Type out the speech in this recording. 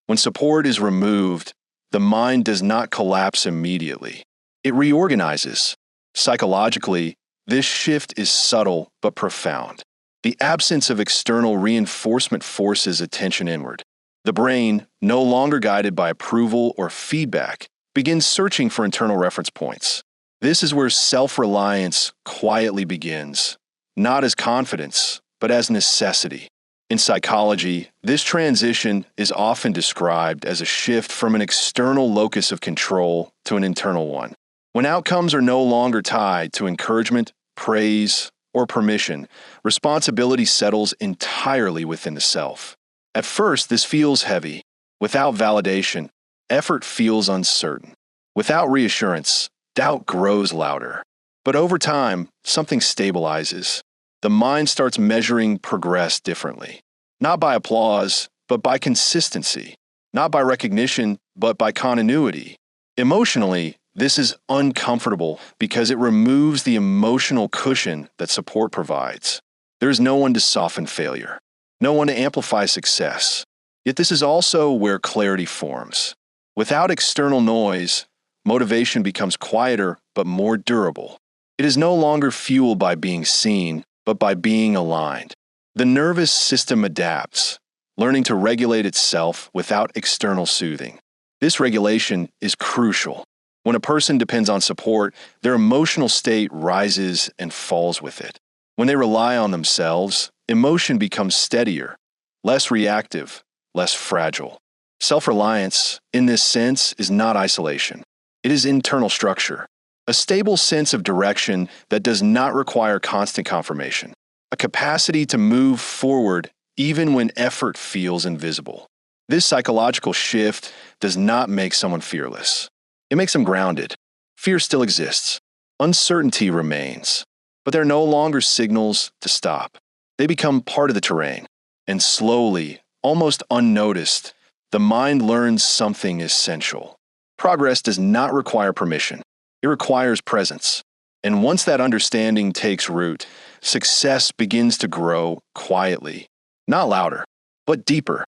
When support is removed, the mind does not collapse immediately. It reorganizes. Psychologically, this shift is subtle but profound. The absence of external reinforcement forces attention inward. The brain, no longer guided by approval or feedback, begins searching for internal reference points. This is where self-reliance quietly begins, not as confidence, but as necessity. In psychology, this transition is often described as a shift from an external locus of control to an internal one. When outcomes are no longer tied to encouragement, praise, or permission, responsibility settles entirely within the self. At first, this feels heavy. Without validation, effort feels uncertain. Without reassurance, doubt grows louder. But over time, something stabilizes. The mind starts measuring progress differently. Not by applause, but by consistency. Not by recognition, but by continuity. Emotionally, this is uncomfortable because it removes the emotional cushion that support provides. There is no one to soften failure, no one to amplify success. Yet this is also where clarity forms. Without external noise, motivation becomes quieter but more durable. It is no longer fueled by being seen, but by being aligned. The nervous system adapts, learning to regulate itself without external soothing. This regulation is crucial. When a person depends on support, their emotional state rises and falls with it. When they rely on themselves, emotion becomes steadier, less reactive, less fragile. Self-reliance, in this sense, is not isolation. It is internal structure, a stable sense of direction that does not require constant confirmation, a capacity to move forward even when effort feels invisible. This psychological shift does not make someone fearless. It makes them grounded. Fear still exists. Uncertainty remains. But they're no longer signals to stop. They become part of the terrain. And slowly, almost unnoticed, the mind learns something essential. Progress does not require permission. It requires presence. And once that understanding takes root, success begins to grow quietly. Not louder, but deeper.